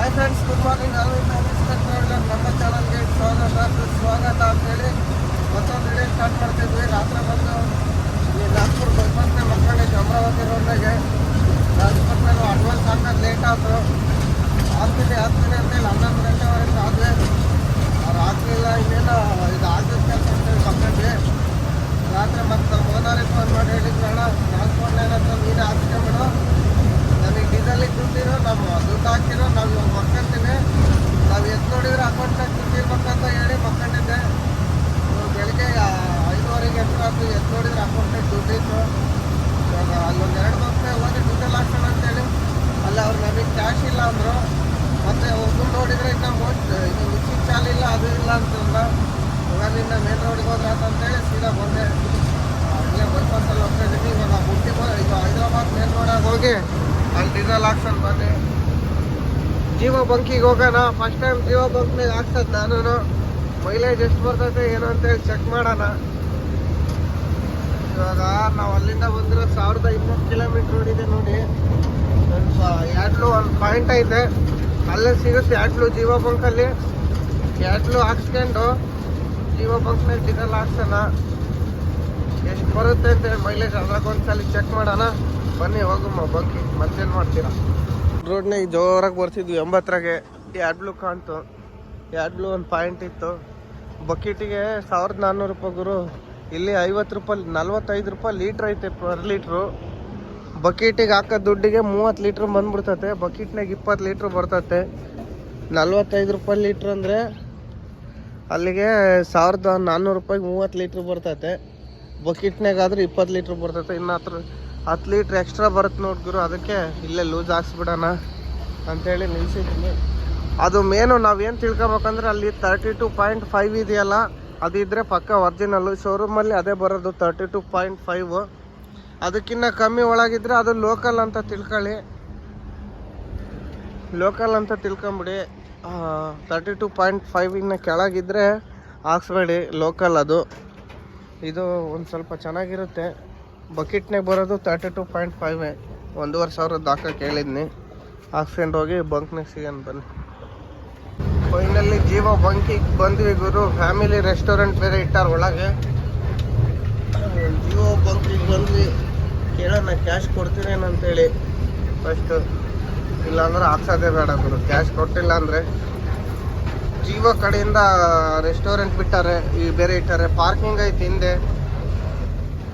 Hi friends, good morning. ನಮ್ಮ ಚಾನಲ್ಗೆ ಸ್ವಾಗತ ಅಂತೇಳಿ ಮತ್ತೊಂದು ವಿಡಿಯೋ ಸ್ಟಾರ್ಟ್ ಮಾಡ್ತಿದ್ವಿ. ರಾತ್ರಿ ಬಂದು ಈ ನಾಗ್ಪುರ್ ಬೈಪಾಸ್ನ ಮಕ್ಕಳಿಗೆ ಅಮರಾವತಿ ರೋಡ್ನಾಗೆ ಟ್ರಾನ್ಸ್ಪೋರ್ಟ್ ಮೇಲೆ ಅಡ್ವಾನ್ಸ್ ಹಾಕೋದು ಲೇಟ್ ಆಯಿತು. ಆಗ್ತೀನಿ ಅಂತೇಳಿ 11 ಗಂಟೆವರೆಗೆ ಆದ್ವಿ. ಅವ್ರು ಹಾಕಲಿಲ್ಲ. ಇನ್ನೇನು ಇದು ಆಗಿದ ಕೆಲಸ ಅಂತೇಳಿ ಮಕ್ಕಳಿಗೆ ರಾತ್ರಿ ಮತ್ತು ನಮ್ಮ ಓನರಿಗೆ ಫೋನ್ ಮಾಡಿ ಹೇಳಿದ್ರು, ಅಣ್ಣ ಟ್ರಾನ್ಸ್ಪೋರ್ಟ್ ಲೈನ್ ಹತ್ರ ನೀನೇ ಹಾಕ್ಸ್ಕೊಂಬಿಡು, ನಮಗೆ ಡೀಸೆಲಿಗೆ ದುಡ್ಡಿರೋ ನಮ್ಮ ದುಡ್ಡು ಹಾಕಿರೋ ನಾವು ಇವಾಗ ಮಕ್ಕಂತೀನಿ, ನಾವು ಎದ್ದು ನೋಡಿದ್ರೆ ಅಕೌಂಟ್ನಾಗ ದುಡ್ಡು ಇರ್ಬೇಕಂತ ಹೇಳಿ ಮಕ್ಕಂಡಿದ್ದೆ. ಬೆಳಿಗ್ಗೆ 5:30ಗೆ ಎದ್ದು ನೋಡಿದ್ರೆ ಅಕೌಂಟ್ನಾಗ ದುಡ್ಡು ಇತ್ತು. ಇವಾಗ ಅಲ್ಲೊಂದು 2 ಬಸ್ಸೇ ಹೋಗಿ ಡೀಸೆಲ್ ಹಾಕ್ಸೋಣ ಅಂತೇಳಿ ಅಲ್ಲಿ ಅವ್ರು ನಮಗೆ ಕ್ಯಾಶ್ ಇಲ್ಲ ಅಂದರು. ಮತ್ತು ಒಬ್ಬರು ನೋಡಿದರೆ ಇನ್ನು ಮಿಕ್ಸಿಂಗ್ ಚಾಲ್ ಇಲ್ಲ, ಅದು ಇಲ್ಲ ಅಂತಂದ. ಇವಾಗಿಂದ ಮೇನ್ ರೋಡಿಗೆ ಹೋದ್ರೆ ಅಂತೇಳಿ ಸೀದಾ ಬಂದೆ. ಇಲ್ಲೇ ಬೈಪಾಸಲ್ಲಿ ಹೋಗ್ತಾ ಇದ್ದೀನಿ. ಇವಾಗ ಈಗ ಹೈದ್ರಾಬಾದ್ ಮೇನ್ ರೋಡಾಗ ಹೋಗಿ ಅಲ್ಲಿ ಡೀಸೆಲ್ ಹಾಕ್ಸೋಣ ಬನ್ನಿ. ಜೀವ ಬಂಕಿಗೆ ಹೋಗೋಣ. ಫಸ್ಟ್ ಟೈಮ್ ಜೀವ ಬಂಕ್ನಾಗ ಹಾಕ್ಸೋದು ನಾನು. ಮೈಲೇಜ್ ಎಷ್ಟು ಬರ್ತೈತೆ ಏನು ಅಂತೇಳಿ ಚೆಕ್ ಮಾಡೋಣ. ಇವಾಗ ನಾವು ಅಲ್ಲಿಂದ ಬಂದಿರೋ 1200 ಕಿಲೋಮೀಟ್ರ್ ರೋಡ್ ಇದೆ ನೋಡಿ. ಯಾಡ್ಲು ಒಂದು ಪಾಯಿಂಟ್ ಐತೆ, ಅಲ್ಲೇ ಸಿಗುತ್ತೆ ಯಾಡ್ಲು ಜೀವ ಬಂಕಲ್ಲಿ. ಯಾಡ್ಲು ಹಾಕ್ಸ್ಕೊಂಡು ಜೀವ ಬಂಕ್ನಾಗ ಡೀಸೆಲ್ ಹಾಕ್ಸೋಣ. ಎಷ್ಟು ಬರುತ್ತೆ ಅಂತೇಳಿ ಮೈಲೇಜ್ ಅದ್ರಾಗೊಂದ್ಸಲ ಚೆಕ್ ಮಾಡೋಣ. ಬನ್ನಿ ಹೋಗಮ್ಮ ಬಂಕಿ. ಮತ್ತೇನು ಮಾಡ್ತೀರಾ? ರೋಡ್ನಾಗ ಜೋರಾಗಿ ಬರ್ತಿದ್ವಿ 80ರಾಗೆ. ಯಾಡ್ಲು ಕಾಣ್ತು. ಯಾಡ್ಲು ಒಂದು ಪಾಯಿಂಟ್ ಇತ್ತು. ಬಕೆಟಿಗೆ 1400 ರೂಪಾಯಿ ಗುರು. ಇಲ್ಲಿ 50 ರೂಪಾಯಿ, 45 ರೂಪಾಯಿ ಲೀಟ್ರ್ ಐತೆ ಪರ್ ಲೀಟ್ರು. ಬಕೆಟಿಗೆ ಹಾಕೋ ದುಡ್ಡಿಗೆ 30 ಲೀಟ್ರ್ ಬಂದ್ಬಿಡ್ತೈತೆ. ಬಕೆಟ್ನಾಗ 20 ಲೀಟ್ರ್ ಬರ್ತೈತೆ. 45 ರೂಪಾಯಿ ಲೀಟ್ರ್ ಅಂದರೆ ಅಲ್ಲಿಗೆ 1400 ರೂಪಾಯಿಗೆ 30 ಲೀಟ್ರ್ ಬರ್ತೈತೆ. ಬಕೆಟ್ನಾಗಾದ್ರೆ 20 ಲೀಟ್ರ್ ಬರ್ತೈತೆ. ಇನ್ನು 10 ಲೀಟ್ರ್ ಎಕ್ಸ್ಟ್ರಾ ಬರುತ್ತೆ ನೋಡ್ಗುರು. ಅದಕ್ಕೆ ಇಲ್ಲೇ ಲೂಸ್ ಹಾಕ್ಸ್ಬಿಡೋಣ ಅಂಥೇಳಿ ನಿಲ್ಸಿದ್ದೀನಿ. ಅದು ಮೇನು ನಾವೇನು ತಿಳ್ಕೊಬೇಕಂದ್ರೆ ಅಲ್ಲಿ 32.5 ಇದೆಯಲ್ಲ, ಅದಿದ್ದರೆ ಪಕ್ಕ ಒರಿಜಿನಲ್ಲು. ಶೋರೂಮಲ್ಲಿ ಅದೇ ಬರೋದು 32.5. ಅದಕ್ಕಿಂತ ಕಮ್ಮಿ ಒಳಗಿದ್ರೆ ಅದು ಲೋಕಲ್ ಅಂತ ತಿಳ್ಕೊಳ್ಳಿ. ಲೋಕಲ್ ಅಂತ ತಿಳ್ಕೊಂಬಿಡಿ. 32.5 ಇನ್ನು ಕೆಳಗಿದ್ರೆ ಹಾಕ್ಸ್ಬೇಡಿ, ಲೋಕಲ್ ಅದು. ಇದು ಒಂದು ಸ್ವಲ್ಪ ಚೆನ್ನಾಗಿರುತ್ತೆ. ಬಕೆಟ್ನಾಗ ಬರೋದು 32.5. 1500 ಹಾಕಕ್ಕೆ ಹೇಳಿದ್ನಿ. ಹಾಕ್ಸ್ಕೊಂಡು ಹೋಗಿ ಬಂಕ್ನಾಗ ಸಿಗೋಣ ಬನ್ನಿ. ಫೈನಲಿ ಜೀವ ಬಂಕಿಗೆ ಬಂದ್ವಿ ಗುರು. ಫ್ಯಾಮಿಲಿ ರೆಸ್ಟೋರೆಂಟ್ ಬೇರೆ ಇಟ್ಟಾರ ಒಳಗೆ. ಜೀವ ಬಂಕಿಗೆ ಬಂದ್ವಿ. ಕೇಳೋಣ ಕ್ಯಾಶ್ ಕೊಡ್ತೀನೇನಂತೇಳಿ ಫಸ್ಟು. ಇಲ್ಲಾಂದ್ರೆ ಹಾಕ್ಸೋದೇ ಬೇಡ ಗುರು. ಕ್ಯಾಶ್ ಕೊಟ್ಟಿಲ್ಲ ಅಂದರೆ ಜೀವ ಕಡೆಯಿಂದ ರೆಸ್ಟೋರೆಂಟ್ ಬಿಟ್ಟಾರೆ, ಈ ಬೇರೆ ಇಟ್ಟಾರೆ. ಪಾರ್ಕಿಂಗ್ ಐತೆ ಹಿಂದೆ.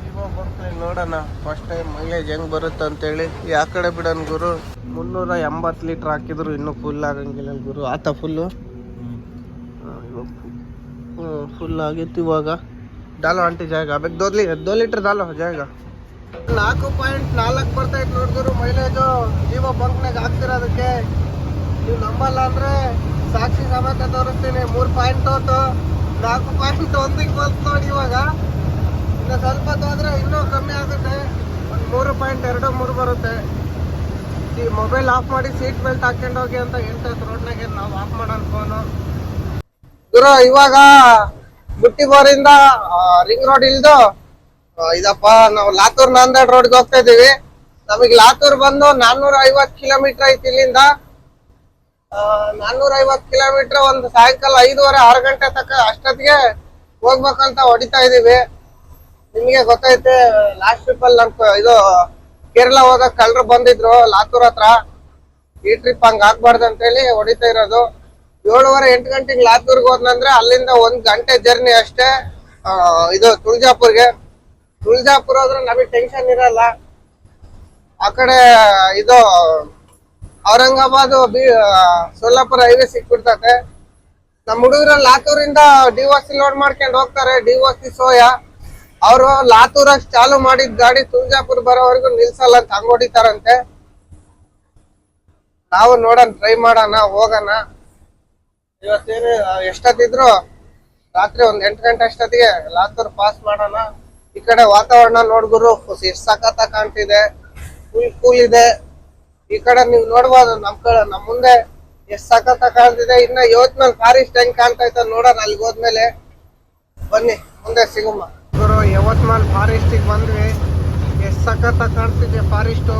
ಜೀವ ಬಂಕ್ನಾಗ ನೋಡೋಣ ಫಸ್ಟ್ ಟೈಮ್ ಮೈಲೇಜ್ ಹೆಂಗೆ ಬರುತ್ತೆ ಅಂತೇಳಿ. ಯಾವ ಕಡೆ ಬಿಡೋಣ ಗುರು. 380 ಲೀಟ್ರ್ ಹಾಕಿದ್ರು ಇನ್ನೂ ಫುಲ್ ಆಗಂಗಿಲ್ಲ ಗುರು. ಆತ ಫುಲ್ಲು ಫುಲ್ ಆಗಿತ್ತು. ಇವಾಗ ಡಾಲೋ ಆಂಟಿ ಜಾಗ ಬೇಕು 2 ಲೀಟ್ರ್ ಡಾಲೋ ಜಾಗ. 4.4 ಬರ್ತೈತೆ ನೋಡಿದ್ರು ಮೈಲೇಜು ಜೀವ ಬಂಕ್ನಾಗ ಹಾಕ್ತಿರೋದಕ್ಕೆ. ನೀವು ನಂಬಲ್ಲ ಅಂದರೆ ಸಾಕ್ಷಿ ಸಮೇತ ತೋರಿಸ್ತೀನಿ. 3 ಪಾಯಿಂಟ್ ಹೋತು, 4.1ಗೆ ಬಂತು ನೋಡಿ. ಇವಾಗ ಇನ್ನು ಸ್ವಲ್ಪ ಹೋದ್ರೆ ಇನ್ನೂ ಕಮ್ಮಿ ಆಗುತ್ತೆ. ಒಂದು 3.23 ಬರುತ್ತೆ. ಈ ಮೊಬೈಲ್ ಆಫ್ ಮಾಡಿ ಸೀಟ್ ಬೆಲ್ಟ್ ಹಾಕೊಂಡು ಹೋಗಿ ಅಂತ ಹೇಳ್ತೈತೆ ರೋಡ್ನಾಗೆ. ನಾವು ಆಫ್ ಮಾಡೋಣ ಫೋನು ಗುರು. ಇವಾಗ ಬುಟ್ಟಿಬೋರಿಂದ ರಿಂಗ್ ರೋಡ್ ಇಲ್ದು ಇದಪ್ಪ ನಾವು ಲಾತೂರ್ ನಾಂದೇಡ್ ರೋಡ್ಗೆ ಹೋಗ್ತಾ ಇದೀವಿ. ನಮಗೆ ಲಾತೂರ್ ಬಂದು 450 ಕಿಲೋಮೀಟರ್ ಐತಿ ಇಲ್ಲಿಂದ. 450 ಕಿಲೋಮೀಟರ್ ಒಂದು ಸಾಯಂಕಾಲ 5:30, 6 ಗಂಟೆ ತನಕ ಅಷ್ಟೊತ್ತಿಗೆ ಹೋಗ್ಬೇಕಂತ ಹೊಡಿತಾ ಇದೀವಿ. ನಿಮಗೆ ಗೊತ್ತೈತೆ ಲಾಸ್ಟ್ ಟ್ರಿಪ್ಪಲ್ಲಿ ಇದು ಕೇರಳ ಹೋದಾಗ ಕಳ್ಳರು ಬಂದಿದ್ರು ಲಾತೂರ್ ಹತ್ರ. ಈ ಟ್ರಿಪ್ ಹಂಗೆ ಆಗ್ಬಾರ್ದು ಅಂತೇಳಿ ಹೊಡಿತಾ ಇರೋದು. 7:30, 8 ಗಂಟೆಗೆ ಲಾತೂರ್ಗೆ ಹೋದ್ನಂದ್ರೆ ಅಲ್ಲಿಂದ 1 ಗಂಟೆ ಜರ್ನಿ ಅಷ್ಟೇ. ಇದು ತುಳಜಾಪುರ್ಗೆ. ತುಳಜಾಪುರ ಹೋದ್ರೆ ನಮಗೆ ಟೆನ್ಷನ್ ಇರಲ್ಲ. ಆ ಕಡೆ ಇದು ಔರಂಗಾಬಾದ್ ಸೋಲಾಪುರ ಹೈವೇ ಸಿಕ್ಬಿಡ್ತತೆ. ನಮ್ಮ ಹುಡುಗರ ಲಾತೂರಿಂದ ಡಿವೋಸಿ ಲೋಡ್ ಮಾಡ್ಕೊಂಡು ಹೋಗ್ತಾರೆ. ಡಿವೋಸಿ ಸೋಯಾ ಅವರು ಲಾತೂರಾಗ ಚಾಲು ಮಾಡಿದ ಗಾಡಿ ತುಳಜಾಪುರ ಬರೋವರೆಗೂ ನಿಲ್ಸಲ್ಲ ಅಂತ ಹಂಗ್ ಹೊಡಿತಾರಂತೆ. ನಾವು ನೋಡೋಣ, ಟ್ರೈ ಮಾಡೋಣ, ಹೋಗೋಣ. ಇವತ್ತೇನು ಎಷ್ಟೊತ್ತಿದ್ರು ರಾತ್ರಿ 1 8 ಗಂಟೆ ಅಷ್ಟೊತ್ತಿಗೆ ಲಾತೂರ್ ಪಾಸ್ ಮಾಡೋಣ. ಈ ಕಡೆ ವಾತಾವರಣ ನೋಡ್ಗುರು ಎಷ್ಟು ಸಖತ್ತ ಕಾಣ್ತಿದೆ. ಫುಲ್ ಕೂಲ್ ಇದೆ. ಈ ಕಡೆ ನೀವು ನೋಡ್ಬೋದು ನಮ್ಮ ಮುಂದೆ ಎಷ್ಟು ಸಖತ್ತ ಕಾಣ್ತಿದೆ. ಇನ್ನ ಇವತ್ಮೇಲೆ ಫಾರೆಸ್ಟ್ ಹೆಂಗ್ ಕಾಣ್ತೈತೆ ನೋಡೋಣ ಅಲ್ಲಿಗೆ ಹೋದ್ಮೇಲೆ. ಬನ್ನಿ ಮುಂದೆ ಸಿಗುಮ್ಮ ಗುರು. ಯವತ್ಮಾಲ್ ಫಾರೆಸ್ಟಿಗೆ ಬಂದ್ವಿ. ಎಷ್ಟು ಸಖತ್ತ ಕಾಣ್ತಿದೆ ಫಾರೆಸ್ಟು.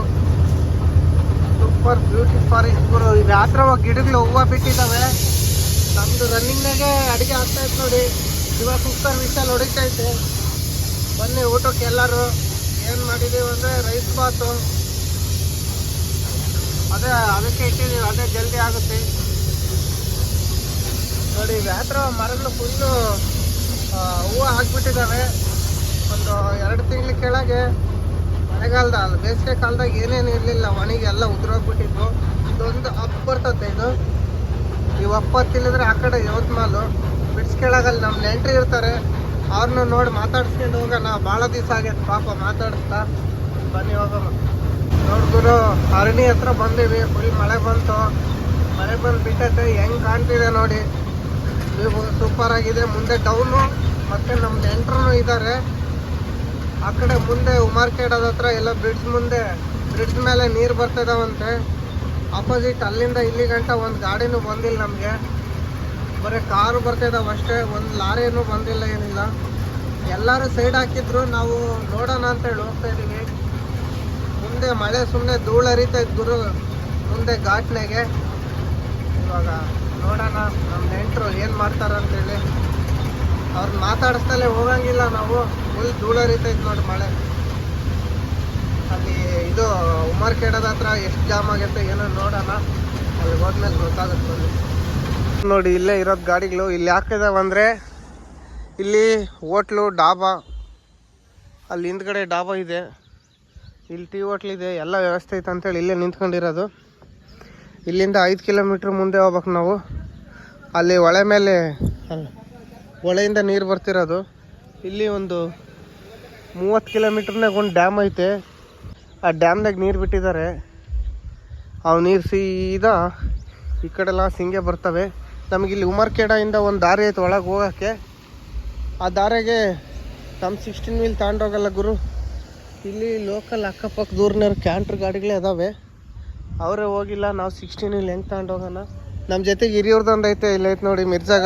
ಸೂಪರ್ ಬ್ಯೂಟಿ ಫಾರೆಸ್ಟ್ ಗುರು. ಇದು ಹತ್ರ ಗಿಡಗಳು ಹೂವು ಬಿಟ್ಟಿದ್ದಾವೆ. ನಮ್ದು ರನ್ನಿಂಗ್ನಾಗೆ ಅಡುಗೆ ಆಗ್ತಾ ಇತ್ತು ನೋಡಿ. ಇವಾಗ ಕುಕ್ಕರ್ ವಿಷಲ್ ಹೊಡಿತೈತೆ. ಬನ್ನಿ ಊಟಕ್ಕೆ ಎಲ್ಲರೂ. ಏನು ಮಾಡಿದ್ದೀವಿ ಅಂದರೆ ರೈಸ್ ಬಾತು, ಅದಕ್ಕೆ ಇಟ್ಟಿದ್ದೀವಿ, ಅದೇ ಜಲ್ದಿ ಆಗುತ್ತೆ ನೋಡಿ. ವ್ಯಾತ್ರ ಮರಗಳು ಫುಲ್ಲು ಹೂವು ಹಾಕ್ಬಿಟ್ಟಿದ್ದಾವೆ. ಒಂದು 2 ತಿಂಗಳ ಕೆಳಗೆ ಮಳೆಗಾಲದ ಬೇಸಿಗೆ ಕಾಲದಾಗ ಏನೇನು ಇರಲಿಲ್ಲ, ಒಣಗಿ ಎಲ್ಲ ಉದುರೋಗ್ಬಿಟ್ಟಿದ್ವು. ಇದೊಂದು ಅಪ್ ಬರ್ತದೆ. ಈ ಒಪ್ಪತ್ತು ಇಲ್ಲಿದ್ರೆ ಆ ಕಡೆ ಯವತ್ಮಾಲು ಬಿಡ್ಸ್ ಕೆಳಗಲ್ಲಿ ನಮ್ಮ ನೆಂಟ್ರು ಇರ್ತಾರೆ. ಅವ್ರನ್ನ ನೋಡಿ ಮಾತಾಡ್ಸ್ಕೊಂಡು ಹೋಗೋಣ. ಭಾಳ ದಿವಸ ಆಗೈತೆ ಪಾಪ ಮಾತಾಡಿಸ್ತಾ. ಬನ್ನಿ ಹೋಗೋಣ. ನೋಡ್ಗುರು ಅರಣಿ ಹತ್ರ ಬಂದೀವಿ. ಫುಲ್ ಮಳೆ ಬಂತು. ಮಳೆ ಬಂದು ಬಿಟ್ಟೈತೆ. ಹೆಂಗೆ ಕಾಣ್ತಿದೆ ನೋಡಿ. ನೀವು ಸೂಪರ್ ಆಗಿದೆ. ಮುಂದೆ ಡೌನು ಮತ್ತು ನಮ್ಮ ನೆಂಟ್ರು ಇದ್ದಾರೆ. ಆ ಕಡೆ ಮುಂದೆ ಉಮಾರ್ಕೇಡದ ಹತ್ರ ಎಲ್ಲ ಬ್ರಿಡ್ಜ್ ಮೇಲೆ ನೀರು ಬರ್ತಿದಾವಂತೆ. ಆಪೋಸಿಟ್ ಅಲ್ಲಿಂದ ಇಲ್ಲಿ ಗಂಟ ಒಂದು ಗಾಡಿನೂ ಬಂದಿಲ್ಲ ನಮಗೆ. ಬರೀ ಕಾರು ಬರ್ತಿದ್ದಾವೆ ಅಷ್ಟೇ. ಒಂದು ಲಾರಿನೂ ಬಂದಿಲ್ಲ, ಏನಿಲ್ಲ. ಎಲ್ಲರೂ ಸೈಡ್ ಹಾಕಿದ್ರು. ನಾವು ನೋಡೋಣ ಅಂತೇಳಿ ಹೋಗ್ತಾ ಇದ್ದೀವಿ. ಮುಂದೆ ಮಳೆ ಸುಮ್ಮನೆ ಧೂಳು ಹರಿತೈತೆ ಗುರು ಮುಂದೆ ಘಾಟ್ನಾಗೆ. ಇವಾಗ ನೋಡೋಣ ನಮ್ಮ ನೆಂಟರು ಏನು ಮಾಡ್ತಾರೆ ಅಂತೇಳಿ. ಅವ್ರನ್ನ ಮಾತಾಡಿಸ್ತಲೇ ಹೋಗಂಗಿಲ್ಲ ನಾವು. ಫುಲ್ ಧೂಳು ಹರಿತೈತೆ ನೋಡಿ ಮಳೆ. ಅಲ್ಲಿ ಇದು ಉಮರ್ಖೇಡದ ಹತ್ರ ಎಷ್ಟು ಜಾಮ್ ಆಗೈತೆ ಏನೋ ನೋಡೋಣ. ಅಲ್ಲಿ ಹೋದ್ಮೇಲೆ ಗೊತ್ತಾಗುತ್ತೆ ನೋಡಿ. ಇಲ್ಲೇ ಇರೋದು ಗಾಡಿಗಳು. ಇಲ್ಲಿ ಯಾಕಿದಾವೆ ಅಂದರೆ ಇಲ್ಲಿ ಹೋಟ್ಲು ಡಾಬಾ, ಅಲ್ಲಿ ಹಿಂದ್ಗಡೆ ಡಾಬಾ ಇದೆ, ಇಲ್ಲಿ ಟೀ ಹೋಟ್ಲಿದೆ, ಎಲ್ಲ ವ್ಯವಸ್ಥೆ ಐತೆ ಅಂತೇಳಿ ಇಲ್ಲೇ ನಿಂತ್ಕೊಂಡಿರೋದು. ಇಲ್ಲಿಂದ 5 ಕಿಲೋಮೀಟ್ರ್ ಮುಂದೆ ಹೋಗ್ಬೇಕು ನಾವು. ಅಲ್ಲಿ ಹೊಳೆ ಮೇಲೆ ಹೊಳೆಯಿಂದ ನೀರು ಬರ್ತಿರೋದು. ಇಲ್ಲಿ ಒಂದು 30 ಕಿಲೋಮೀಟ್ರ್ನಾಗ ಒಂದು ಡ್ಯಾಮ್ ಐತೆ. ಆ ಡ್ಯಾಮ್ನಾಗ ನೀರು ಬಿಟ್ಟಿದ್ದಾರೆ. ಅವು ನೀರು ಸೀದಾ ಈ ಕಡೆಲ್ಲ ಸಿಂಗೆ ಬರ್ತವೆ. ನಮಗಿಲ್ಲಿ ಉಮರ್ಖೇಡದಿಂದ ಒಂದು ದಾರಿ ಐತೆ ಒಳಗೆ ಹೋಗೋಕ್ಕೆ. ಆ ದಾರಿಗೆ ನಮ್ಮ 16 ವೀಲ್ ತಗೊಂಡೋಗಲ್ಲ ಗುರು. ಇಲ್ಲಿ ಲೋಕಲ್ ಅಕ್ಕಪಕ್ಕ ದೂರನವ್ರು ಕ್ಯಾಂಟ್ರ್ ಗಾಡಿಗಳೇ ಅದಾವೆ. ಅವರೇ ಹೋಗಿಲ್ಲ. ನಾವು 16 ವೀಲ್ ಹೆಂಗೆ ತಗೊಂಡೋಗೋಣ. ನಮ್ಮ ಜೊತೆಗೆ ಹಿರಿಯವ್ರದ್ದೊಂದು ಐತೆ. ಇಲ್ಲೈತೆ ನೋಡಿ ಮಿರ್ಜಾ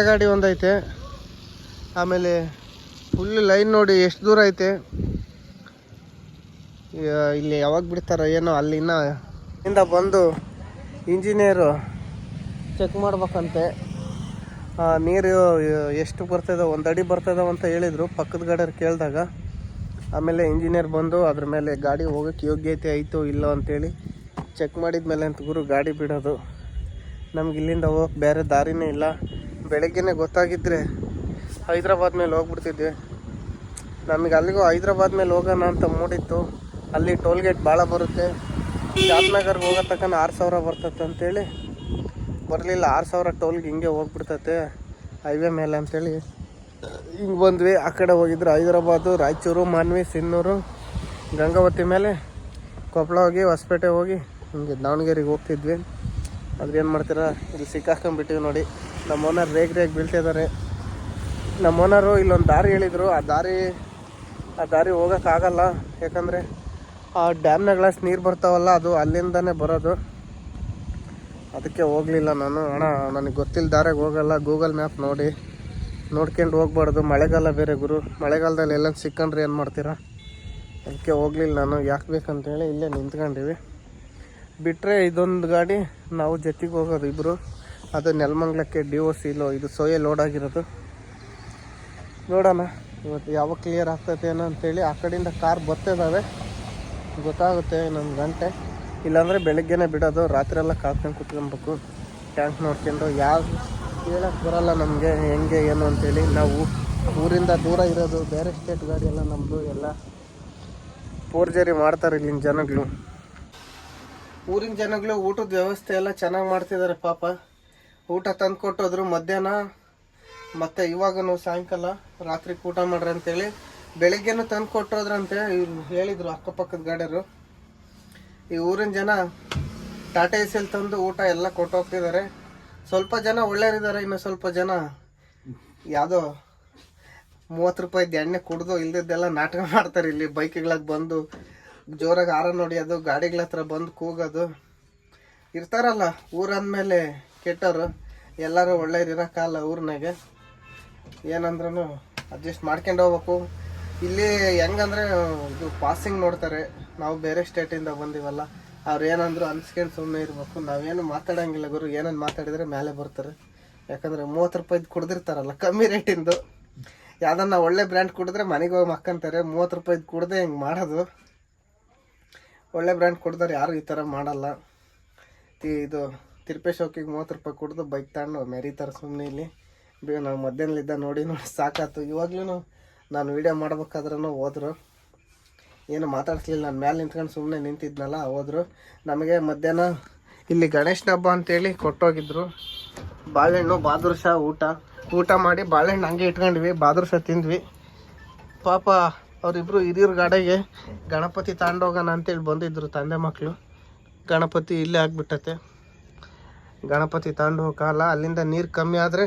ಗಾಡಿ ಒಂದೈತೆ. ಆಮೇಲೆ ಫುಲ್ ಲೈನ್ ನೋಡಿ ಎಷ್ಟು ದೂರ ಐತೆ. ಇಲ್ಲಿ ಯಾವಾಗ ಬಿಡ್ತಾರೋ ಏನೋ. ಅಲ್ಲಿಂದ ಬಂದು ಇಂಜಿನಿಯರು ಚೆಕ್ ಮಾಡ್ಬೇಕಂತೆ. ನೀರು ಎಷ್ಟು ಬರ್ತದೆ, 1 ಅಡಿ ಬರ್ತದವ ಅಂತ ಹೇಳಿದರು ಪಕ್ಕದ ಗಾಡಿಯವ್ರು ಕೇಳಿದಾಗ. ಆಮೇಲೆ ಇಂಜಿನಿಯರ್ ಬಂದು ಅದ್ರ ಮೇಲೆ ಗಾಡಿ ಹೋಗೋಕ್ಕೆ ಯೋಗ್ಯತೆ ಐತೋ ಇಲ್ಲೋ ಅಂತೇಳಿ ಚೆಕ್ ಮಾಡಿದ ಮೇಲೆ ಅಂತ ಗುರು ಗಾಡಿ ಬಿಡೋದು. ನಮ್ಗೆ ಇಲ್ಲಿಂದ ಹೋಗಕ್ಕೆ ಬೇರೆ ದಾರಿನೇ ಇಲ್ಲ. ಬೆಳಗ್ಗೆನೇ ಗೊತ್ತಾಗಿದ್ದರೆ ಹೈದ್ರಾಬಾದ್ ಮೇಲೆ ಹೋಗ್ಬಿಡ್ತಿದ್ವಿ. ನಮಗೆ ಅಲ್ಲಿಗೂ ಹೈದ್ರಾಬಾದ್ ಮೇಲೆ ಹೋಗೋಣ ಅಂತ ಮೂಡಿತ್ತು. ಅಲ್ಲಿ ಟೋಲ್ ಗೇಟ್ ಭಾಳ ಬರುತ್ತೆ. ಜಾಮ್ನಗರ್ಗೆ ಹೋಗೋ ತನಕ 6000 ಬರ್ತೈತೆ ಅಂತೇಳಿ ಬರಲಿಲ್ಲ. 6000 ಟೋಲ್ಗೆ ಹಿಂಗೆ ಹೋಗ್ಬಿಡ್ತೈತೆ ಹೈವೇ ಮೇಲೆ ಅಂತೇಳಿ ಹಿಂಗೆ ಬಂದ್ವಿ. ಆ ಕಡೆ ಹೋಗಿದ್ರು ಹೈದ್ರಾಬಾದು, ರಾಯಚೂರು, ಮಾನ್ವಿ, ಸಿನ್ನೂರು, ಗಂಗಾವತಿ ಮೇಲೆ ಕೊಪ್ಪಳ ಹೋಗಿ ಹೊಸಪೇಟೆ ಹೋಗಿ ಹಿಂಗೆ ದಾವಣಗೆರೆಗೆ ಹೋಗ್ತಿದ್ವಿ. ಅದ್ರೇನು ಮಾಡ್ತೀರಾ, ಇಲ್ಲಿ ಸಿಕ್ಕಾಕೊಂಡ್ಬಿಟ್ಟಿವಿ ನೋಡಿ. ನಮ್ಮ ಓನರ್ ರೇಗ್ ಬೀಳ್ತಿದ್ದಾರೆ. ನಮ್ಮ ಓನರು ಇಲ್ಲೊಂದು ದಾರಿ ಹೇಳಿದರು. ಆ ದಾರಿ ಹೋಗೋಕ್ಕಾಗಲ್ಲ. ಯಾಕಂದರೆ ಆ ಡ್ಯಾಮ್ನಾಗ ನೀರು ಬರ್ತಾವಲ್ಲ, ಅದು ಅಲ್ಲಿಂದನೇ ಬರೋದು. ಅದಕ್ಕೆ ಹೋಗಲಿಲ್ಲ ನಾನು. ನನಗೆ ಗೊತ್ತಿಲ್ಲ ದಾರಿಗೆ ಹೋಗಲ್ಲ. ಗೂಗಲ್ ಮ್ಯಾಪ್ ನೋಡ್ಕೊಂಡು ಹೋಗ್ಬಾರ್ದು. ಮಳೆಗಾಲ ಬೇರೆ ಗುರು. ಮಳೆಗಾಲದಲ್ಲಿ ಎಲ್ಲ ಸಿಕ್ಕಂಡ್ರೆ ಏನು ಮಾಡ್ತೀರಾ. ಅದಕ್ಕೆ ಹೋಗಲಿಲ್ಲ ನಾನು. ಯಾಕೆ ಬೇಕಂತೇಳಿ ಇಲ್ಲೇ ನಿಂತ್ಕೊಂಡಿವಿ. ಬಿಟ್ಟರೆ ಇದೊಂದು ಗಾಡಿ ನಾವು ಜೊತೆಗೆ ಹೋಗೋದು ಇಬ್ಬರು. ಅದು ನೆಲಮಂಗ್ಲಕ್ಕೆ DOC ಇದು ಸೋಯೆ ಲೋಡ್ ಆಗಿರೋದು. ನೋಡೋಣ ಇವತ್ತು ಯಾವಾಗ ಕ್ಲಿಯರ್ ಆಗ್ತೈತೇನೋ ಅಂತೇಳಿ. ಆ ಕಡೆಯಿಂದ ಕಾರ್ ಬರ್ತಿದ್ದಾವೆ, ಗೊತ್ತಾಗುತ್ತೆ ಇನ್ನೊಂದು ಗಂಟೆ. ಇಲ್ಲಾಂದರೆ ಬೆಳಗ್ಗೆನೇ ಬಿಡೋದು. ರಾತ್ರಿ ಎಲ್ಲ ಕಾಯ್ಕೊಂಡು ಕುತ್ಕೊಬೇಕು. ಟ್ಯಾಂಕ್ ನೋಡ್ಕೊಂಡು. ಯಾರು ಹೇಳಕ್ಕೆ ಬರೋಲ್ಲ ನಮಗೆ ಹೆಂಗೆ ಏನು ಅಂತೇಳಿ. ನಾವು ಊರಿಂದ ದೂರ ಇರೋದು, ಬೇರೆ ಸ್ಟೇಟ್ ಗಾಡಿ ಎಲ್ಲ ನಮ್ಮದು ಎಲ್ಲ ಫೋರ್ಜರಿ ಮಾಡ್ತಾರೆ ಇಲ್ಲಿನ ಜನಗಳು. ಊರಿನ ಜನಗಳು ಊಟದ ವ್ಯವಸ್ಥೆ ಎಲ್ಲ ಚೆನ್ನಾಗಿ ಮಾಡ್ತಿದ್ದಾರೆ ಪಾಪ. ಊಟ ತಂದು ಕೊಟ್ಟೋದ್ರು ಮಧ್ಯಾಹ್ನ, ಮತ್ತು ಇವಾಗೂ ಸಾಯಂಕಾಲ ರಾತ್ರಿ ಊಟ ಮಾಡ್ರಿ ಅಂತೇಳಿ. ಬೆಳಿಗ್ಗೆನೂ ತಂದು ಕೊಟ್ಟೋದ್ರಂತೆ ಇವ್ರು ಹೇಳಿದರು ಅಕ್ಕಪಕ್ಕದ ಗಾಡಿಯವರು. ಈ ಊರಿನ ಜನ ಟಾಟಾ ಎಲ್ ತಂದು ಊಟ ಎಲ್ಲ ಕೊಟ್ಟೋಗ್ತಿದ್ದಾರೆ. ಸ್ವಲ್ಪ ಜನ ಒಳ್ಳೆಯರಿದ್ದಾರೆ. ಇನ್ನು ಸ್ವಲ್ಪ ಜನ ಯಾವುದೋ 30 ರೂಪಾಯಿದು ಎಣ್ಣೆ ಕುಡ್ದು ಇಲ್ದಿದ್ದೆಲ್ಲ ನಾಟಕ ಮಾಡ್ತಾರೆ. ಇಲ್ಲಿ ಬೈಕ್ಗಳಿಗೆ ಬಂದು ಜೋರಾಗಿ ಹಾರನ್ ಹೊಡಿಯೋದು, ಗಾಡಿಗಳ ಹತ್ರ ಬಂದು ಕೂಗೋದು ಇರ್ತಾರಲ್ಲ. ಊರಂದಮೇಲೆ ಕೆಟ್ಟವರು ಎಲ್ಲರೂ ಒಳ್ಳೆಯರು ಇರೋಕ್ಕಲ್ಲ ಊರಿನಾಗೆ. ಏನಂದ್ರೂ ಅಡ್ಜಸ್ಟ್ ಮಾಡ್ಕೊಂಡು ಹೋಗ್ಬೇಕು. ಇಲ್ಲಿ ಹೆಂಗಂದ್ರೆ ಇದು ಪಾಸಿಂಗ್ ನೋಡ್ತಾರೆ. ನಾವು ಬೇರೆ ಸ್ಟೇಟಿಂದ ಬಂದಿವಲ್ಲ, ಅವ್ರು ಏನಂದ್ರು ಅನ್ಸ್ಕೊಂಡು ಸುಮ್ಮನೆ ಇರ್ಬೇಕು. ನಾವೇನು ಮಾತಾಡೋಂಗಿಲ್ಲ ಗುರು. ಏನನ್ನು ಮಾತಾಡಿದರೆ ಮೇಲೆ ಬರ್ತಾರೆ. ಯಾಕಂದರೆ 30 ರೂಪಾಯಿದು ಕುಡ್ದಿರ್ತಾರಲ್ಲ, ಕಮ್ಮಿ ರೇಟಿಂದು. ಯಾವುದನ್ನ ಒಳ್ಳೆ ಬ್ರ್ಯಾಂಡ್ ಕುಡಿದ್ರೆ ಮನೆಗೆ ಹೋಗಿ ಮಕ್ಕಂತಾರೆ. 30 ರೂಪಾಯಿದು ಕುಡ್ದೆ ಹಿಂಗೆ ಮಾಡೋದು. ಒಳ್ಳೆ ಬ್ರ್ಯಾಂಡ್ ಕುಡ್ದವ್ರು ಯಾರು ಈ ಥರ ಮಾಡಲ್ಲ. ಇದು ತಿರುಪೇಶೋಕಿಗೆ 30 ರೂಪಾಯಿ ಕುಡ್ದು ಬೈಕ್ ತಗೊಂಡು ಮೆರೀತಾರೆ ಸುಮ್ಮನೆ. ಇಲ್ಲಿ ನಾವು ಮಧ್ಯಾಹ್ನಲಿದ್ದ ನೋಡಿ ಸಾಕಾಯ್ತು. ಇವಾಗ್ಲೂ ನಾನು ವೀಡಿಯೋ ಮಾಡ್ಬೇಕಾದ್ರೂ ಹೋದ್ರು, ಏನು ಮಾತಾಡ್ಸ್ಲಿಲ್ಲ. ನಾನು ಮೇಲೆ ನಿಂತ್ಕೊಂಡು ಸುಮ್ಮನೆ ನಿಂತಿದ್ನಲ್ಲ, ಹೋದ್ರು. ನಮಗೆ ಮಧ್ಯಾಹ್ನ ಇಲ್ಲಿ ಗಣೇಶನ ಹಬ್ಬ ಅಂತೇಳಿ ಕೊಟ್ಟೋಗಿದ್ರು. ಬಾಳೆಹಣ್ಣು, ಬಾದುರ್ಷ ಊಟ ಮಾಡಿ ಬಾಳೆಹಣ್ಣು ಹಂಗೆ ಇಟ್ಕೊಂಡ್ವಿ. ಬಾದುರ್ಷ ತಿಂದ್ವಿ. ಪಾಪ ಅವರಿಬ್ಬರು ಹಿರಿಯರ ಗಾಡಿಗೆ ಗಣಪತಿ ತಗೊಂಡೋಗೋಣ ಅಂತೇಳಿ ಬಂದಿದ್ರು ತಂದೆ ಮಕ್ಕಳು. ಗಣಪತಿ ಇಲ್ಲೇ ಆಗಿಬಿಟ್ಟತೆ. ಗಣಪತಿ ತಗೊಂಡು ಹೋಗಲ್ಲ. ಅಲ್ಲಿಂದ ನೀರು ಕಮ್ಮಿ ಆದರೆ